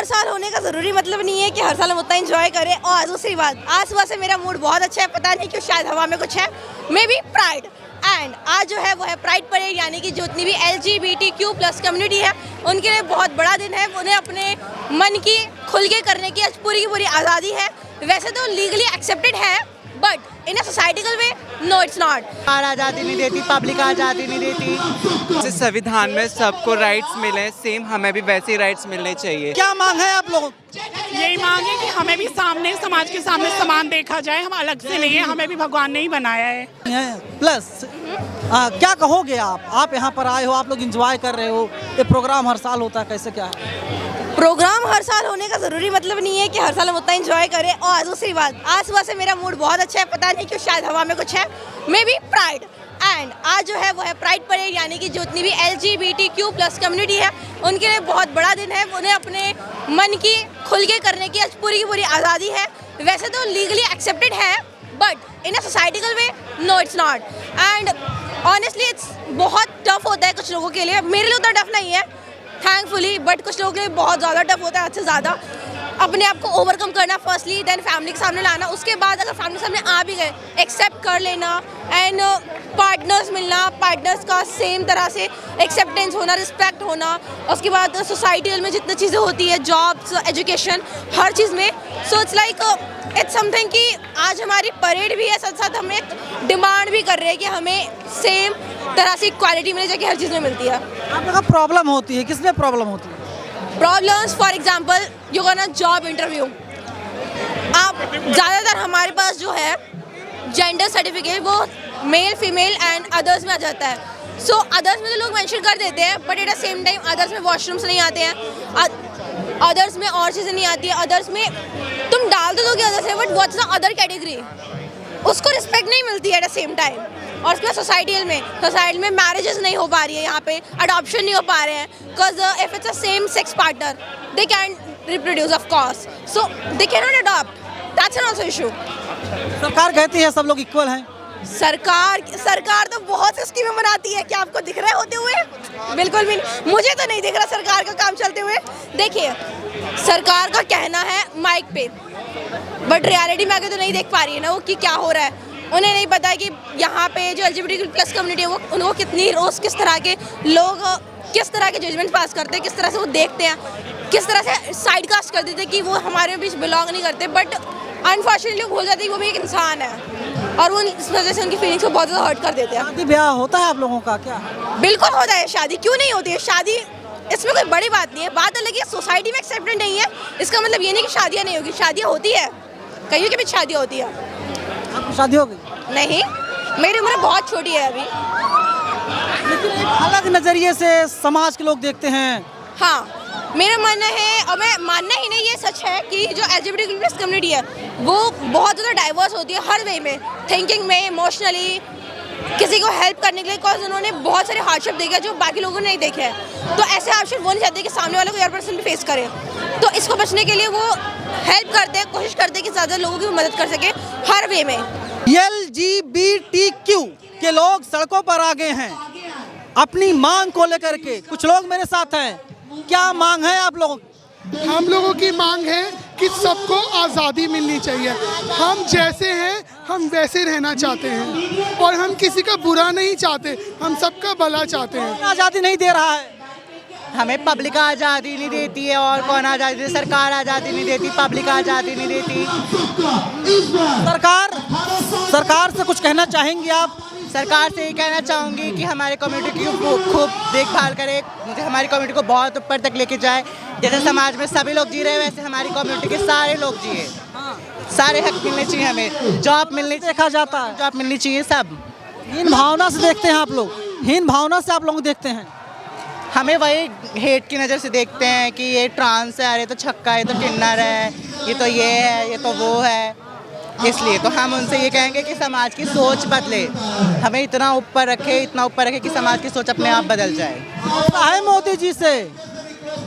हर साल होने का ज़रूरी मतलब नहीं है कि हर साल हम उतना एंजॉय करें। और दूसरी बात, आज सुबह से मेरा मूड बहुत अच्छा है, पता नहीं क्यों, शायद हवा में कुछ है, मे बी प्राइड। एंड आज जो है वो है प्राइड परेड, यानी कि जितनी भी LGBTQ+ कम्युनिटी है उनके लिए बहुत बड़ा दिन है। उन्हें अपने मन की खुल के करने की आज पूरी की पूरी आज़ादी है। वैसे तो लीगली एक्सेप्टेड है, but in a societical way no it's not. आज़ादी नहीं देती, पब्लिक आज़ादी नहीं देती। संविधान में सबको राइट्स मिले, सेम हमें भी वैसे ही राइट्स मिलने चाहिए। क्या मांग है आप लोगों? यही मांग है कि हमें भी सामने, समाज के सामने समान देखा जाए, हम अलग से नहीं है, हमें भी भगवान ने ही बनाया है। प्लस क्या कहोगे आप यहाँ पर आए हो, आप लोग एंजॉय कर रहे हो, ये प्रोग्राम हर साल होता है, कैसे क्या है? प्रोग्राम हर साल होने का ज़रूरी मतलब नहीं है कि हर साल हम उतना एंजॉय करें। और दूसरी बात, आज सुबह से मेरा मूड बहुत अच्छा है, पता नहीं क्यों, शायद हवा में कुछ है, मे बी प्राइड। एंड आज जो है वो है प्राइड परेड, यानी कि जितनी भी LGBTQ+ कम्युनिटी है उनके लिए बहुत बड़ा दिन है। उन्हें अपने मन की खुल के करने की आज पूरी की पूरी आज़ादी है। वैसे तो लीगली एक्सेप्टेड है, but in a societical way no it's not. And honestly it's बहुत टफ होता है कुछ लोगों के लिए, मेरे लिए उतना टफ नहीं है थैंकफुली, बट कुछ लोगों के लिए बहुत ज़्यादा टफ होता है, हद से ज़्यादा। अपने आप को ओवरकम करना फर्स्टली, देन फैमिली के सामने लाना, उसके बाद अगर फैमिली के सामने आ भी गए एक्सेप्ट कर लेना, एंड पार्टनर्स मिलना, पार्टनर्स का सेम तरह से एक्सेप्टेंस होना, रिस्पेक्ट होना, उसके बाद सोसाइटी में जितनी चीज़ें होती है, जॉब्स, एजुकेशन, हर चीज़ में। So it's like it's something कि आज हमारी परेड भी है, साथ साथ हम एक डिमांड भी कर रहे हैं कि हमें सेम तरह से इक्वालिटी मिले, जो कि हर चीज़ में मिलती है। आप लोग का प्रॉब्लम होती है, किसमें प्रॉब्लम होती है? Problems for example you gonna job interview, आप ज़्यादातर हमारे पास जो है जेंडर सर्टिफिकेट वो मेल, फीमेल एंड अदर्स में आ जाता है। सो अदर्स में तो लोग मेंशन कर देते हैं, but at the same time others में वॉशरूम्स नहीं आते हैं, अदर्स में और चीज़ें नहीं आती है, अदर्स में तुम डाल तो दोगे अदर्स है, but what's the other category, उसको रिस्पेक्ट नहीं मिलती है एट द सेम टाइम। और उसमें सोसाइटी में मैरिजेस नहीं हो पा रही है, यहाँ पे अडॉप्शन नहीं हो पा रहे हैं, because if it's a same sex partner they can reproduce of course, so they can not adopt, that's an also issue. सरकार कहती है सब लोग इक्वल हैं। सरकार तो बहुत सी स्कीमें बनाती है, क्या आपको दिख रहा है होते हुए? बिल्कुल भी नहीं, मुझे तो नहीं दिख रहा सरकार का काम चलते हुए। देखिए, सरकार का कहना है माइक पे, बट रियलिटी में आगे तो नहीं देख पा रही है ना वो कि क्या हो रहा है। उन्हें नहीं पता है कि यहाँ पे जो LGBTQ+ कम्युनिटी है वो उनको कितनी रोज़ किस तरह के लोग किस तरह के जजमेंट पास करते हैं, किस तरह से वो देखते हैं, किस तरह से साइड कास्ट कर देते हैं कि वो हमारे बीच बिलोंग नहीं करते, बट अनफॉर्चुनेटली लोग भूल जाते हैं कि वो भी एक इंसान है, और वो इस वजह से उनकी फीलिंग्स को बहुत ज़्यादा हर्ट कर देते हैं। शादी ब्याह होता है आप लोगों का क्या? बिल्कुल होता है शादी, क्यों नहीं होती है शादी, इसमें कोई बड़ी बात नहीं है। बात अलग है सोसाइटी में एक्सेप्टेड नहीं है, इसका मतलब ये नहीं कि शादियाँ नहीं होगी, शादियाँ होती है, कईयों की भी शादी होती है। आपकी शादी हो गई? नहीं, मेरी उम्र बहुत छोटी है अभी। लेकिन एक अलग नज़रिए से समाज के लोग देखते हैं। हाँ, मेरा मानना है, और मैं मानना ही नहीं, ये सच है कि जो LGBTQ+ कम्युनिटी है वो बहुत ज़्यादा डाइवर्स होती है हर वे में, थिंकिंग में, इमोशनली, किसी को हेल्प करने के लिए, बिकॉज उन्होंने बहुत सारे हार्डशिप देखे जो बाकी लोगों ने नहीं देखे हैं। तो ऐसे हार्डशिप वो नहीं चाहते कि सामने वाले को यार पर्सन भी फेस करे, तो इसको बचने के लिए वो हेल्प करते हैं, कोशिश करते हैं कि ज़्यादा लोगों की मदद कर सके हर वे में। LGBTQ के लोग सड़कों पर आ गए हैं अपनी मांग को लेकर के। कुछ लोग मेरे साथ हैं, क्या मांग है आप लोगों की? हम लोगों की मांग है कि सबको आज़ादी मिलनी चाहिए। हम जैसे हैं हम वैसे रहना चाहते हैं, और हम किसी का बुरा नहीं चाहते, हम सबका भला चाहते हैं। आज़ादी नहीं दे रहा है, हमें पब्लिक आज़ादी नहीं देती है, और कौन आज़ादी देती? सरकार आज़ादी नहीं देती, पब्लिक आज़ादी नहीं देती। सरकार से कुछ कहना चाहेंगी आप? सरकार से ये कहना चाहूँगी कि हमारे कम्युनिटी की खूब देखभाल करे, हमारी कम्युनिटी को बहुत ऊपर तक लेके जाए। जैसे समाज में सभी लोग जी रहे हैं, वैसे हमारी कम्युनिटी के सारे लोग जिए, सारे हक मिलने चाहिए, हमें जॉब मिलनी, देखा जाता है जॉब मिलनी चाहिए सब। हीन भावना से देखते हैं आप लोग, हीन भावना से आप लोग देखते हैं। हमें वही हेट की नज़र से देखते हैं कि ये ट्रांस है, अरे तो छक्का है, ये तो किन्नर है, ये तो ये है, ये तो वो है। इसलिए तो हम उनसे ये कहेंगे कि समाज की सोच बदले, हमें इतना ऊपर रखे कि समाज की सोच अपने आप बदल जाए। है मोदी जी से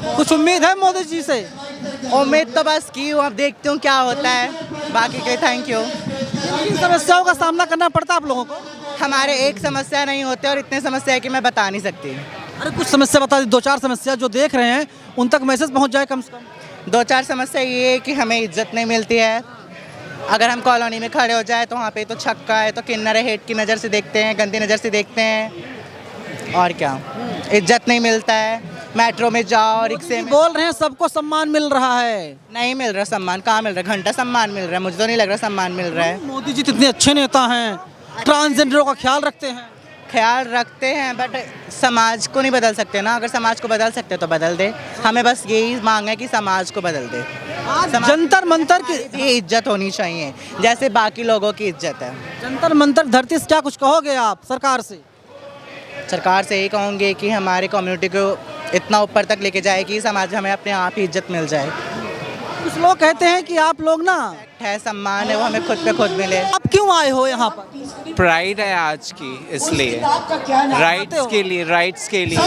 कुछ उम्मीद है? मोदी जी से उम्मीद तो बस की हूँ, अब देखती हूँ क्या होता है, बाकी के थैंक यू। इन समस्याओं का सामना करना पड़ता है आप लोगों को? हमारे एक समस्या नहीं होते, और इतने समस्या है कि मैं बता नहीं सकती। अरे कुछ समस्या बता दी, 2-4 समस्या जो देख रहे हैं उन तक मैसेज पहुंच जाए कम से कम। दो चार समस्या ये है कि हमें इज्जत नहीं मिलती है। अगर हम कॉलोनी में खड़े हो जाए तो वहाँ पे तो छक्का है तो किन्नर है, हेट की नज़र से देखते हैं, गंदी नज़र से देखते हैं। और क्या, इज्जत नहीं मिलता है। मेट्रो में जाओ, रिक्शे में बोल रहे हैं सबको सम्मान मिल रहा है। नहीं मिल रहा सम्मान। कहाँ मिल रहा है? घंटा सम्मान मिल रहा है, मुझे तो नहीं लग रहा सम्मान मिल रहा है। मोदी जी इतने अच्छे नेता हैं, ट्रांसजेंडरों का ख्याल रखते हैं। ख्याल रखते हैं बट समाज को नहीं बदल सकते ना। अगर समाज को बदल सकते तो बदल दे। हमें बस यही मांग है कि समाज को बदल दे। आज जंतर मंतर की ये इज्जत होनी चाहिए जैसे बाकी लोगों की इज्जत है। जंतर मंतर धरती से क्या कुछ कहोगे आप सरकार से? सरकार से यही कहूँगी कि हमारी कम्युनिटी को इतना ऊपर तक लेके जाए कि समाज में हमें अपने आप ही इज्जत मिल जाए। कुछ लोग कहते हैं कि आप लोग ना है सम्मान है वो हमें खुद पे खुद मिले। आप क्यों आए हो यहाँ पर? प्राइड है आज की, इसलिए राइट्स के लिए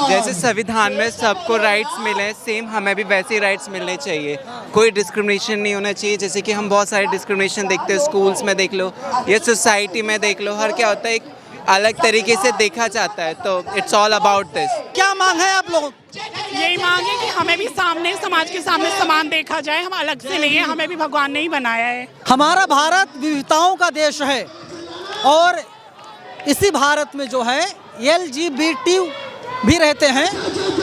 जैसे संविधान में सबको राइट्स मिले, सेम हमें भी वैसे ही राइट्स मिलने चाहिए। कोई डिस्क्रिमिनेशन नहीं होना चाहिए। जैसे कि हम बहुत सारे डिस्क्रिमिनेशन देखते हैं, स्कूल्स में देख लो या सोसाइटी में देख लो, हर क्या होता है एक अलग तरीके से देखा जाता है। तो इट्स ऑल अबाउट दिस। क्या मांग है आप लोगों? यही मांग है कि हमें भी सामने, समाज के सामने समान देखा जाए। हम अलग से नहीं है, हमें भी भगवान ने ही बनाया है। हमारा भारत विविधताओं का देश है और इसी भारत में जो है LGBT भी रहते हैं,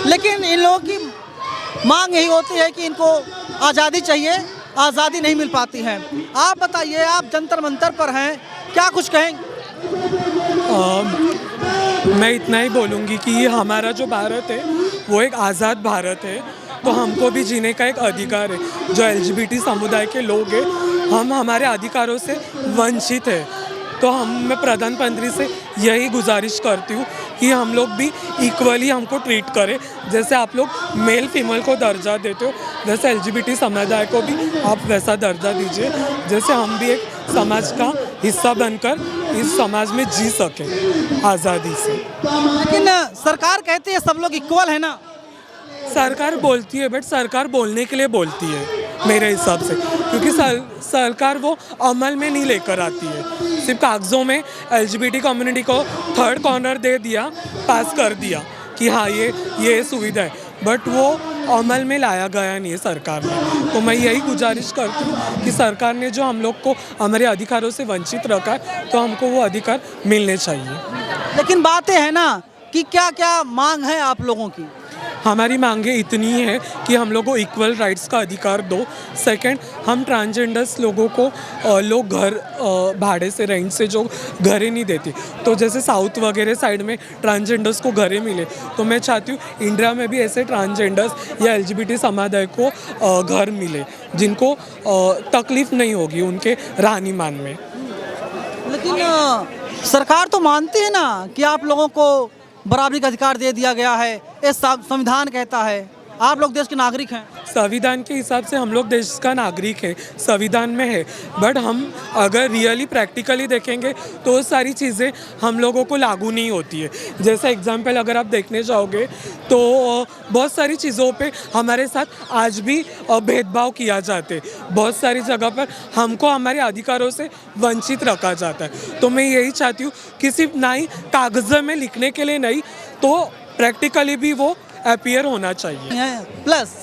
लेकिन इन लोगों की मांग यही होती है कि इनको आज़ादी चाहिए, आज़ादी नहीं मिल पाती है। आप बताइए, आप जंतर मंतर पर हैं, क्या कुछ कहेंगे? मैं इतना ही बोलूँगी कि ये हमारा जो भारत है वो एक आज़ाद भारत है, तो हमको भी जीने का एक अधिकार है। जो LGBT समुदाय के लोग हैं, हम हमारे अधिकारों से वंचित है। तो मैं प्रधानमंत्री से यही गुजारिश करती हूँ कि हम लोग भी इक्वली हमको ट्रीट करें। जैसे आप लोग मेल फीमेल को दर्जा देते हो, जैसे LGBT समुदाय को भी आप वैसा दर्जा दीजिए, जैसे हम भी एक समाज का हिस्सा बनकर इस समाज में जी सकें आज़ादी से। लेकिन सरकार कहती है सब लोग इक्वल है ना। सरकार बोलती है, बट सरकार बोलने के लिए बोलती है मेरे हिसाब से, क्योंकि सरकार वो अमल में नहीं लेकर आती है। सिर्फ कागज़ों में LGBT कम्युनिटी को थर्ड कॉर्नर दे दिया, पास कर दिया कि हाँ ये सुविधा है, बट वो अमल में लाया गया नहीं है सरकार ने। तो मैं यही गुजारिश करती हूँ कि सरकार ने जो हम लोग को हमारे अधिकारों से वंचित रखा है, तो हमको वो अधिकार मिलने चाहिए। लेकिन बातें हैं ना कि क्या क्या मांग है आप लोगों की? हमारी मांगे इतनी है कि हम लोगों को इक्वल राइट्स का अधिकार दो। सेकंड, हम ट्रांसजेंडर्स लोगों को लोग घर भाड़े से, रेंट से जो घरें नहीं देते, तो जैसे साउथ वगैरह साइड में ट्रांसजेंडर्स को घरें मिले, तो मैं चाहती हूँ इंडिया में भी ऐसे ट्रांसजेंडर्स या LGBT समुदाय को घर मिले जिनको तकलीफ़ नहीं होगी उनके रहनीमान में। लेकिन सरकार तो मानती है ना कि आप लोगों को बराबरी का अधिकार दे दिया गया है, ये संविधान कहता है। आप लोग देश के नागरिक हैं। संविधान के हिसाब से हम लोग देश का नागरिक है, संविधान में है, बट हम अगर रियली प्रैक्टिकली देखेंगे तो सारी चीज़ें हम लोगों को लागू नहीं होती है। जैसे एग्जांपल अगर आप देखने जाओगे तो बहुत सारी चीज़ों पे हमारे साथ आज भी भेदभाव किया जाता है। बहुत सारी जगह पर हमको हमारे अधिकारों से वंचित रखा जाता है। तो मैं यही चाहती हूँ कि सिर्फ ना ही कागज़ में लिखने के लिए नहीं, तो प्रैक्टिकली भी वो अपीयर होना चाहिए। प्लस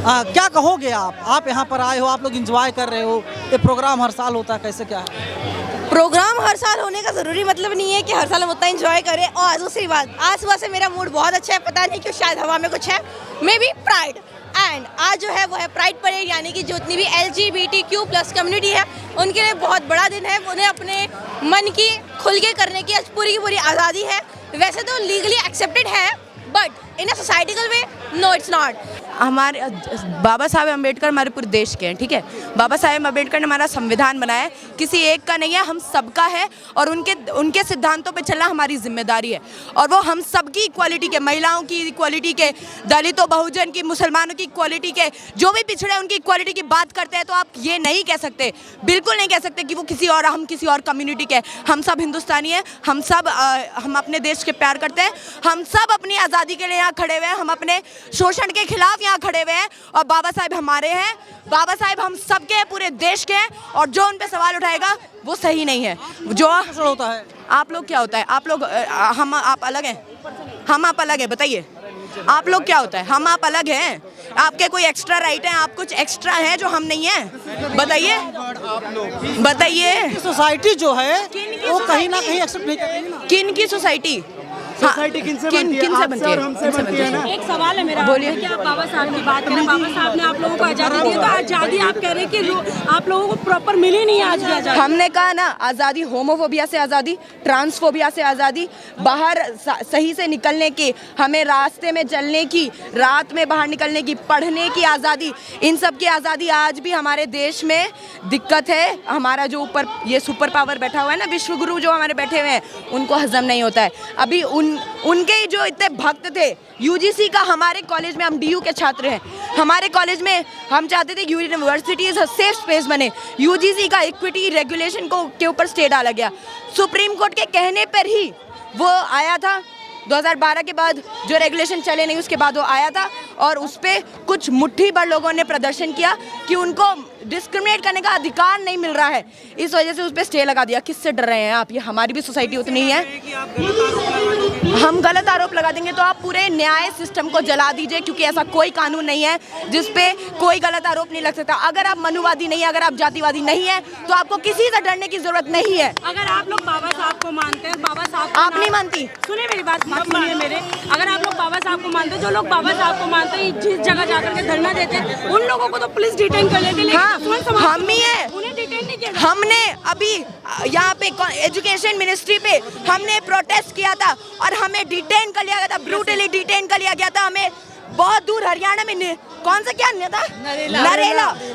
क्या कहोगे आप यहाँ पर आए हो, आप लोग एंजॉय कर रहे हो, ये प्रोग्राम हर साल होता है, कैसे क्या है? प्रोग्राम हर साल होने का ज़रूरी मतलब नहीं है कि हर साल हम उतना एंजॉय करें। और दूसरी बात, आज सुबह से मेरा मूड बहुत अच्छा है, पता नहीं क्यों, शायद हवा में कुछ है, मे बी प्राइड। एंड आज जो है वो है प्राइड परेड, यानी कि जितनी भी LGBTQ+ कम्युनिटी है उनके लिए बहुत बड़ा दिन है। उन्हें अपने मन की खुल के करने की आज पूरी की पूरी आज़ादी है। वैसे तो लीगली एक्सेप्टेड है, but in a societical way no it's not. हमारे बाबा साहेब अम्बेडकर हमारे पूरे देश के हैं, ठीक है। बाबा साहेब अम्बेडकर ने हमारा संविधान बनाया है, किसी एक का नहीं है, हम सबका है। और उनके सिद्धांतों पे चलना हमारी जिम्मेदारी है। और वो हम सबकी इक्वालिटी के, महिलाओं की इक्वालिटी के, दलितों बहुजन की, मुसलमानों की इक्वालिटी के, जो भी पिछड़े हैं उनकी इक्वालिटी की बात करते हैं। तो आप ये नहीं कह सकते, बिल्कुल नहीं कह सकते कि वो हम किसी और कम्युनिटी के। हम सब हिंदुस्तानी हैं, हम अपने देश के प्यार करते हैं, हम सब अपनी आज़ादी के लिए यहाँ खड़े हुए हैं, हम अपने शोषण के खिलाफ यहाँ खड़े हुए हैं। और बाबा साहेब हमारे हैं, बाबा साहेब हम सबके हैं, पूरे देश के हैं। और जो उन पे सवाल उठाएगा वो सही नहीं है। जो होता है, आप लोग क्या होता है, आप लोग आप अलग हैं, हम आप अलग हैं, बताइए। आप लोग क्या होता है? हम आप अलग हैं? आपके कोई एक्स्ट्रा राइट हैं? आप कुछ एक्स्ट्रा हैं जो हम नहीं हैं? बताइए, बताइए। सोसाइटी जो है वो कहीं ना कहीं एक्सेप्ट नहीं करती ना। किन की सोसाइटी? सोसाइटी किनसे बनती है? किन से आपसे बनती और है? हमसे बनती है ना। एक सवाल है मेरा, बोलिए। कि आप बाबा साहब की बात करें, बाबा साहब ने आप लोगों को आज़ादी दी है, तो आज़ादी आप कह रहे हैं कि आप लोगों को प्रॉपर मिली नहीं है आज भी आज़ादी। हमने कहा ना, आज़ादी, होमोफोबिया से आज़ादी, ट्रांसफोबिया से आज़ादी, बाहर सही से निकलने की, हमें रास्ते में चलने की, रात में बाहर निकलने की, पढ़ने की आज़ादी, इन सब की आज़ादी आज भी हमारे देश में दिक्कत है। हमारा जो ऊपर ये सुपर पावर बैठा हुआ है ना, विश्वगुरु जो हमारे बैठे हुए हैं, उनको हजम नहीं होता है। अभी उनके जो इतने भक्त थे, यूजीसी का, हमारे कॉलेज में, हम डीयू के छात्र हैं, हमारे कॉलेज में हम चाहते थे university is a safe space बने। यूजीसी का इक्विटी रेगुलेशन के ऊपर स्टे डाला गया, सुप्रीम कोर्ट के कहने पर ही वो आया था। 2012 के बाद जो रेगुलेशन चले नहीं, उसके बाद वो आया था और उस पर कुछ मुट्ठी भर लोगों ने प्रदर्शन किया कि उनको डिस्क्रिमिनेट करने का अधिकार नहीं मिल रहा है, इस वजह से उस पर स्टे लगा दिया। किससे डर रहे हैं आप? ये हमारी भी सोसाइटी उतनी ही है। हम गलत आरोप लगा देंगे तो आप पूरे न्याय सिस्टम को जला दीजिए, क्योंकि ऐसा कोई कानून नहीं है जिस पे कोई गलत आरोप नहीं लग सकता। अगर आप मनुवादी नहीं है, अगर आप जातिवादी नहीं है, तो आपको किसी से डरने की जरूरत नहीं है। अगर आप लोग बाबा साहब को मानते हैं, बाबा साहब आप नहीं मानती? सुनिए मेरी बात, सुनिए मेरे। अगर आप लोग बाबा साहब को मानते हैं, जो लोग बाबा साहब को मानते हैं, जिस जगह जाकर के धरना देते हैं, उन लोगों को तो पुलिस डिटेन कर लेती है। हाँ, हम ही है। उन्हें डिटेन नहीं किया। हमने अभी यहाँ पे एजुकेशन मिनिस्ट्री पे हमने प्रोटेस्ट किया था और हमें डिटेन कर लिया गया था, ब्रूटली डिटेन कर लिया गया था। हमें बहुत दूर हरियाणा में, कौन सा क्या था,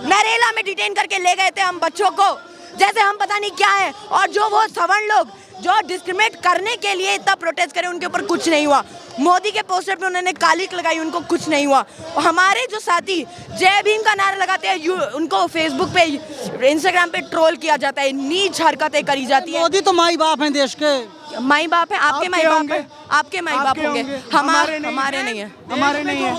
नरेला में डिटेन करके ले गए थे हम बच्चों को, जैसे हम पता नहीं क्या है। और जो वो सवर्ण लोग जो डिस्क्रिमिनेट करने के लिए इतना प्रोटेस्ट करे, उनके ऊपर कुछ नहीं हुआ। मोदी के पोस्टर पे उन्होंने कालिक लगाई, उनको कुछ नहीं हुआ। और हमारे जो साथी जय भीम का नारा लगाते हैं, उनको फेसबुक पे, इंस्टाग्राम पे ट्रोल किया जाता है, नीच हरकतें करी जाती है। मोदी तो माई बाप हैं देश के। माई बाप है? आपके माई बाप है? आपके माई बाप होंगे, हमारे नहीं है। हमारे नहीं है।